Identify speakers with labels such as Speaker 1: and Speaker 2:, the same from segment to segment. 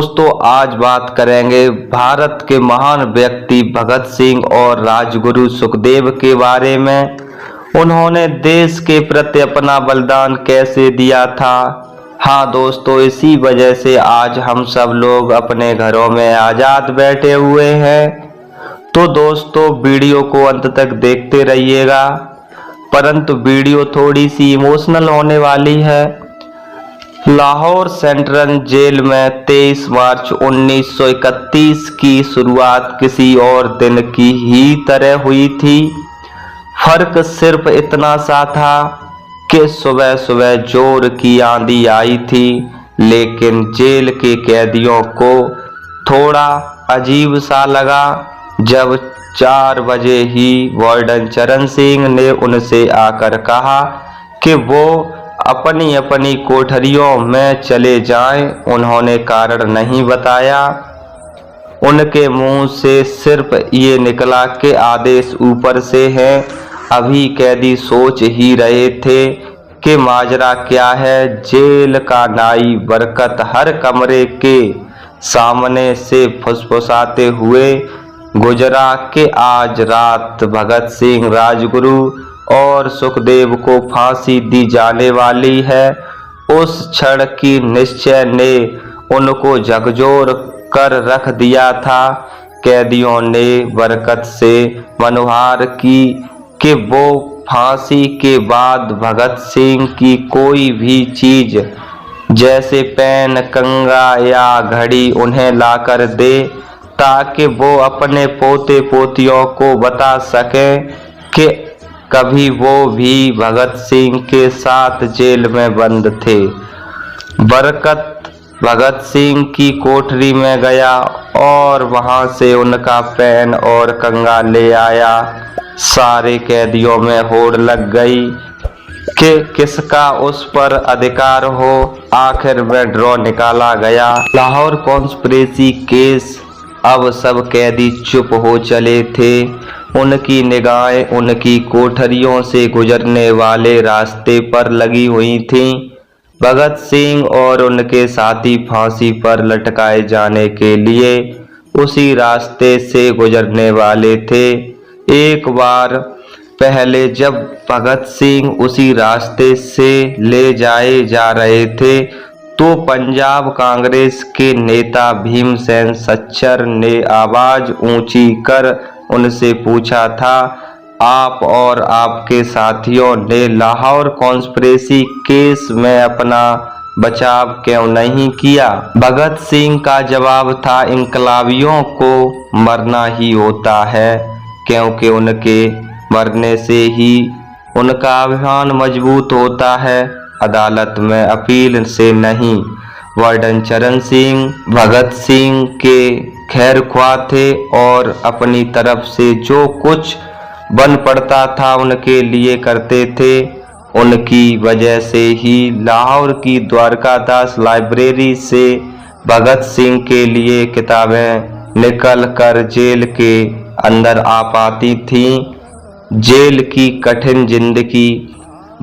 Speaker 1: दोस्तों आज बात करेंगे भारत के महान व्यक्ति भगत सिंह और राजगुरु सुखदेव के बारे में। उन्होंने देश के प्रति अपना बलिदान कैसे दिया था। हाँ दोस्तों, इसी वजह से आज हम सब लोग अपने घरों में आज़ाद बैठे हुए हैं। तो दोस्तों वीडियो को अंत तक देखते रहिएगा, परंतु वीडियो थोड़ी सी इमोशनल होने वाली है। लाहौर सेंट्रल जेल में 23 मार्च 1931 की शुरुआत किसी और दिन की ही तरह हुई थी। फर्क सिर्फ इतना सा था कि सुबह सुबह जोर की आंधी आई थी, लेकिन जेल के कैदियों को थोड़ा अजीब सा लगा जब 4 बजे ही वार्डन चरण सिंह ने उनसे आकर कहा कि वो अपनी अपनी कोठरियों में चले जाएं। उन्होंने कारण नहीं बताया। उनके मुंह से सिर्फ ये निकला कि आदेश ऊपर से है। अभी कैदी सोच ही रहे थे कि माजरा क्या है। जेल का नाई बरकत हर कमरे के सामने से फुसफुसाते हुए गुजरा कि आज रात भगत सिंह, राजगुरु और सुखदेव को फांसी दी जाने वाली है। उस क्षण की निश्चय ने उनको झकझोर कर रख दिया था। कैदियों ने बरकत से मनुहार की कि वो फांसी के बाद भगत सिंह की कोई भी चीज जैसे पेन, कंगा या घड़ी उन्हें लाकर दे, ताकि वो अपने पोते पोतियों को बता सके कि कभी वो भी भगत सिंह के साथ जेल में बंद थे। बरकत भगत सिंह की कोठरी में गया और वहां से उनका पेन और कंगा ले आया। सारे कैदियों में होड़ लग गई कि किसका उस पर अधिकार हो। आखिर में ड्रॉ निकाला गया। Lahore conspiracy case. अब सब कैदी चुप हो चले थे। उनकी निगाहें उनकी कोठरियों से गुजरने वाले रास्ते पर लगी हुई थीं। भगत सिंह और उनके साथी फांसी पर लटकाए जाने के लिए उसी रास्ते से गुजरने वाले थे। एक बार पहले जब भगत सिंह उसी रास्ते से ले जाए जा रहे थे तो पंजाब कांग्रेस के नेता भीमसेन सच्चर ने आवाज ऊंची कर उनसे पूछा था, आप और आपके साथियों ने लाहौर कॉन्स्पिरेसी केस में अपना बचाव क्यों नहीं किया। भगत सिंह का जवाब था, इंकलाबियों को मरना ही होता है, क्योंकि उनके मरने से ही उनका अभिमान मजबूत होता है, अदालत में अपील से नहीं। वार्डन चरण सिंह भगत सिंह के खैर ख्वाह थे और अपनी तरफ से जो कुछ बन पड़ता था उनके लिए करते थे। उनकी वजह से ही लाहौर की द्वारकादास लाइब्रेरी से भगत सिंह के लिए किताबें निकल कर जेल के अंदर आ पाती थीं। जेल की कठिन जिंदगी।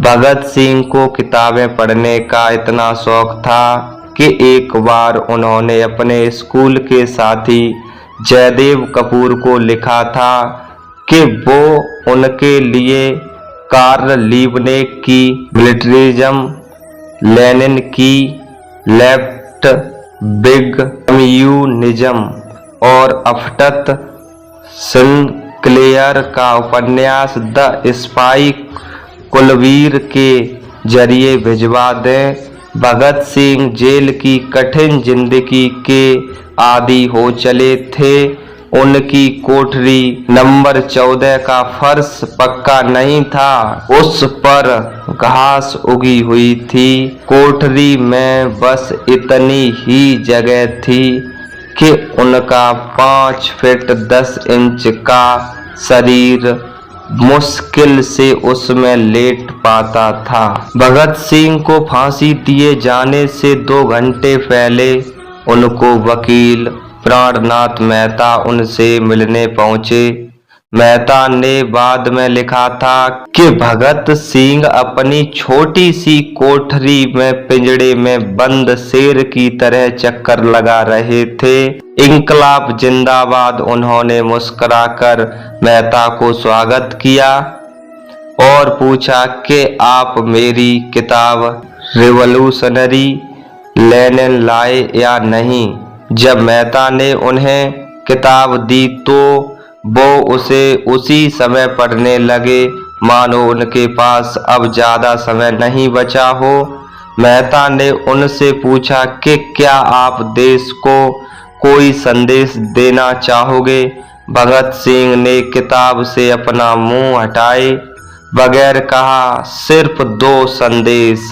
Speaker 1: भगत सिंह को किताबें पढ़ने का इतना शौक था कि एक बार उन्होंने अपने स्कूल के साथी जयदेव कपूर को लिखा था कि वो उनके लिए कार्ल लीबनेक की मिलिटरिज्म, लेनिन की लेफ्ट बिग कम्युनिज्म और अफ्टत सिंक्लेयर का उपन्यास द स्पाई कुलवीर के जरिए भिजवा दें। भगत सिंह जेल की कठिन जिंदगी के आदी हो चले थे। उनकी कोठरी नंबर 14 का फर्श पक्का नहीं था, उस पर घास उगी हुई थी। कोठरी में बस इतनी ही जगह थी कि उनका 5 फीट 10 इंच का शरीर मुश्किल से उसमें लेट पाता था। भगत सिंह को फांसी दिए जाने से 2 घंटे पहले उनको वकील प्राणनाथ मेहता उनसे मिलने पहुंचे। मेहता ने बाद में लिखा था कि भगत सिंह अपनी छोटी सी कोठरी में पिंजड़े में बंद शेर की तरह चक्कर लगा रहे थे। इंकलाब जिंदाबाद। उन्होंने मुस्कुराकर मेहता को स्वागत किया और पूछा कि आप मेरी किताब रिवॉल्यूशनरी लेनिन लाए या नहीं। जब मेहता ने उन्हें किताब दी तो वो उसे उसी समय पढ़ने लगे, मानो उनके पास अब ज्यादा समय नहीं बचा हो। मेहता ने उनसे पूछा कि क्या आप देश को कोई संदेश देना चाहोगे। भगत सिंह ने किताब से अपना मुंह हटाए बगैर कहा, सिर्फ 2 संदेश,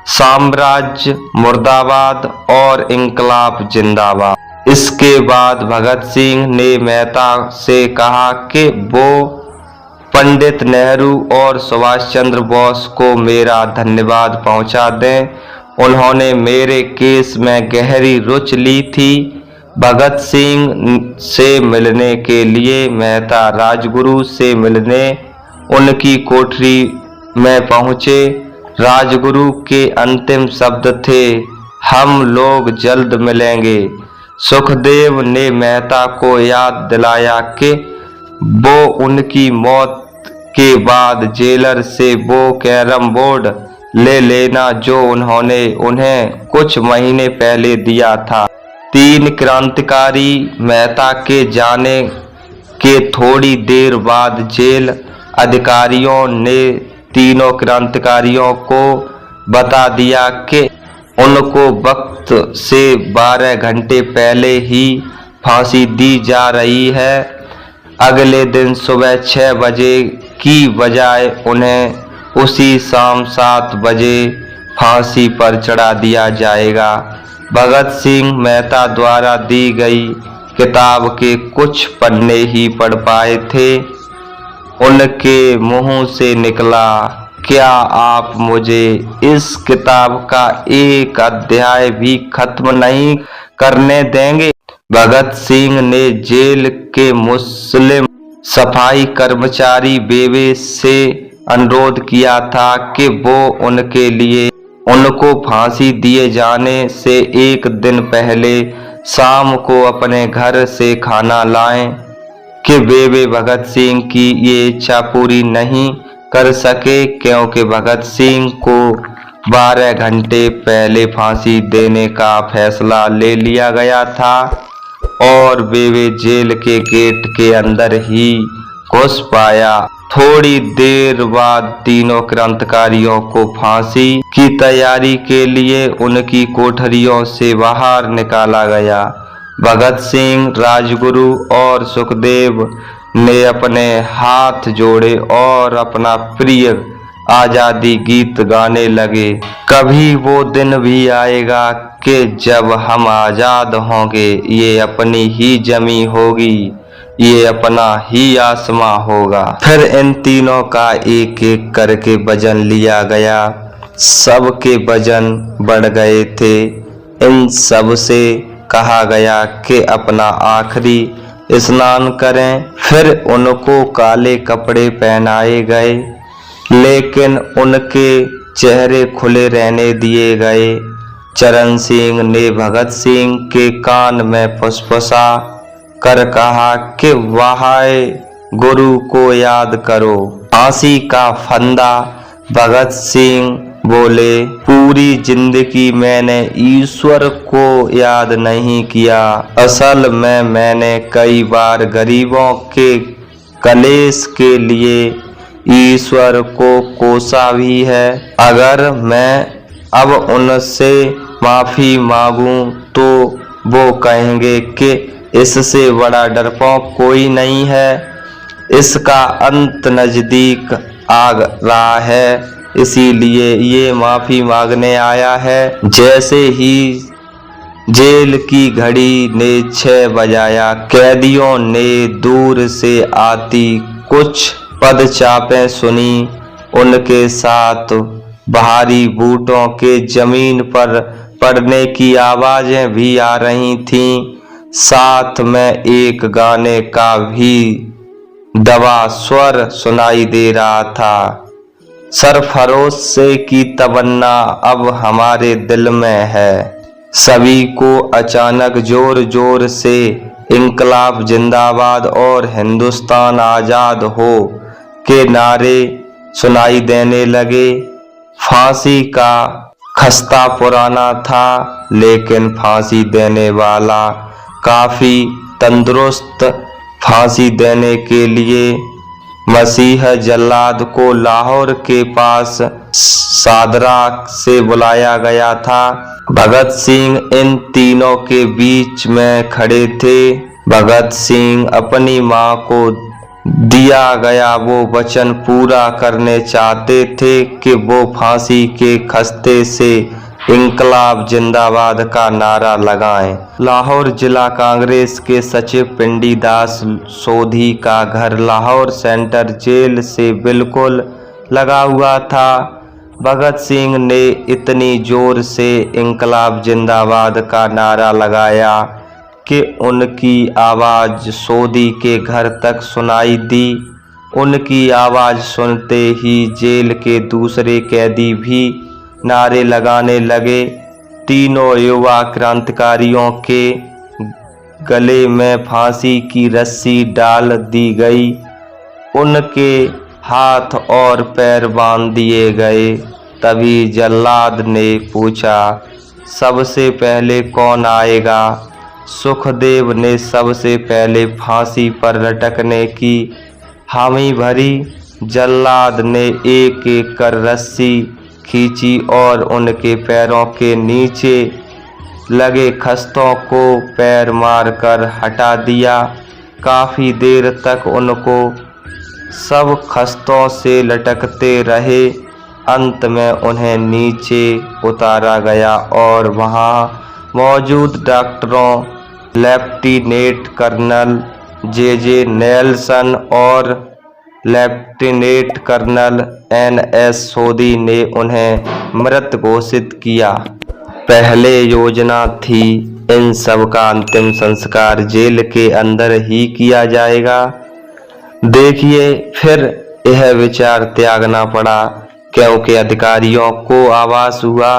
Speaker 1: साम्राज्य मुर्दाबाद और इंकलाब जिंदाबाद। इसके बाद भगत सिंह ने मेहता से कहा कि वो पंडित नेहरू और सुभाष चंद्र बोस को मेरा धन्यवाद पहुंचा दें। उन्होंने मेरे केस में गहरी रुचि ली थी। भगत सिंह से मिलने के लिए मेहता राजगुरु से मिलने उनकी कोठरी में पहुंचे। राजगुरु के अंतिम शब्द थे, हम लोग जल्द मिलेंगे। सुखदेव ने मेहता को याद दिलाया कि वो उनकी मौत के बाद जेलर से वो कैरम बोर्ड ले लेना जो उन्होंने उन्हें कुछ महीने पहले दिया था। 3 क्रांतिकारी। मेहता के जाने के थोड़ी देर बाद जेल अधिकारियों ने तीनों क्रांतिकारियों को बता दिया कि उनको वक्त से 12 घंटे पहले ही फांसी दी जा रही है। अगले दिन सुबह 6 बजे की बजाय उन्हें उसी शाम 7 बजे फांसी पर चढ़ा दिया जाएगा। भगत सिंह मेहता द्वारा दी गई किताब के कुछ पन्ने ही पढ़ पाए थे। उनके मुंह से निकला, क्या आप मुझे इस किताब का एक अध्याय भी खत्म नहीं करने देंगे। भगत सिंह ने जेल के मुस्लिम सफाई कर्मचारी बेवे से अनुरोध किया था कि वो उनके लिए उनको फांसी दिए जाने से 1 दिन पहले शाम को अपने घर से खाना लाएं। कि बेबे भगत सिंह की ये इच्छा पूरी नहीं कर सके क्योंकि भगत सिंह को 12 घंटे पहले फांसी देने का फैसला ले लिया गया था और बेबे जेल के गेट के अंदर ही घुस पाया। थोड़ी देर बाद तीनों क्रांतिकारियों को फांसी की तैयारी के लिए उनकी कोठरियों से बाहर निकाला गया। भगत सिंह, राजगुरु और सुखदेव ने अपने हाथ जोड़े और अपना प्रिय आजादी गीत गाने लगे। कभी वो दिन भी आएगा कि जब हम आजाद होंगे, ये अपनी ही जमी होगी, ये अपना ही आसमां होगा। फिर इन तीनों का एक एक करके वजन लिया गया। सबके वजन बढ़ गए थे। इन सब से कहा गया कि अपना आखिरी स्नान करें। फिर उनको काले कपड़े पहनाए गए, लेकिन उनके चेहरे खुले रहने दिए गए। चरण सिंह ने भगत सिंह के कान में फुसफुसा कर कहा कि वहाय गुरु को याद करो। फांसी का फंदा। भगत सिंह बोले, पूरी जिंदगी मैंने ईश्वर को याद नहीं किया। असल में मैंने कई बार गरीबों के कलेश के लिए ईश्वर को कोसा भी है। अगर मैं अब उनसे माफी मांगूं तो वो कहेंगे कि इससे बड़ा डरपोक कोई नहीं है। इसका अंत नजदीक आ रहा है, इसीलिए ये माफी मांगने आया है। जैसे ही जेल की घड़ी ने 6 बजाया, कैदियों ने दूर से आती कुछ पदचापें सुनी। उनके साथ भारी बूटों के जमीन पर पड़ने की आवाजें भी आ रही थीं। साथ में एक गाने का भी दबा स्वर सुनाई दे रहा था। सरफरोश से की तमन्ना अब हमारे दिल में है। सभी को अचानक जोर जोर से इंकलाब जिंदाबाद और हिंदुस्तान आजाद हो के नारे सुनाई देने लगे। फांसी का खस्ता पुराना था, लेकिन फांसी देने वाला काफी तंदुरुस्त। फांसी देने के लिए मसीह जल्लाद को लाहौर के पास सादरा से बुलाया गया था। भगत सिंह इन तीनों के बीच में खड़े थे। भगत सिंह अपनी मां को दिया गया वो वचन पूरा करने चाहते थे कि वो फांसी के खस्ते से इंकलाब जिंदाबाद का नारा लगाएं। लाहौर जिला कांग्रेस के सचिव पिंडीदास सोधी का घर लाहौर सेंट्रल जेल से बिल्कुल लगा हुआ था। भगत सिंह ने इतनी जोर से इंकलाब जिंदाबाद का नारा लगाया कि उनकी आवाज़ सोधी के घर तक सुनाई दी। उनकी आवाज़ सुनते ही जेल के दूसरे कैदी भी नारे लगाने लगे। तीनों युवा क्रांतिकारियों के गले में फांसी की रस्सी डाल दी गई। उनके हाथ और पैर बांध दिए गए। तभी जल्लाद ने पूछा, सबसे पहले कौन आएगा? सुखदेव ने सबसे पहले फांसी पर लटकने की हामी भरी। जल्लाद ने एक एक कर रस्सी खींची और उनके पैरों के नीचे लगे खस्तों को पैर मारकर हटा दिया। काफी देर तक उनको सब खस्तों से लटकते रहे। अंत में उन्हें नीचे उतारा गया और वहां मौजूद डॉक्टरों, लेफ्टिनेंट कर्नल जे नेल्सन और लेफ्टिनेंट कर्नल NS सोधी ने उन्हें मृत घोषित किया। पहले योजना थी इन सब का अंतिम संस्कार जेल के अंदर ही किया जाएगा। देखिए, फिर यह विचार त्यागना पड़ा क्योंकि अधिकारियों को आभास हुआ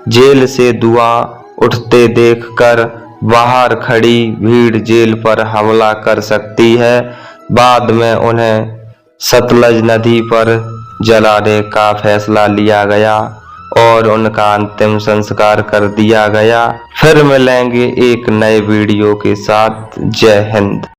Speaker 1: जेल से धुआं उठते देखकर बाहर खड़ी भीड़ जेल पर हमला कर सकती है। बाद में उन्हें सतलज नदी पर जलाने का फैसला लिया गया और उनका अंतिम संस्कार कर दिया गया। फिर मिलेंगे एक नए वीडियो के साथ। जय हिंद।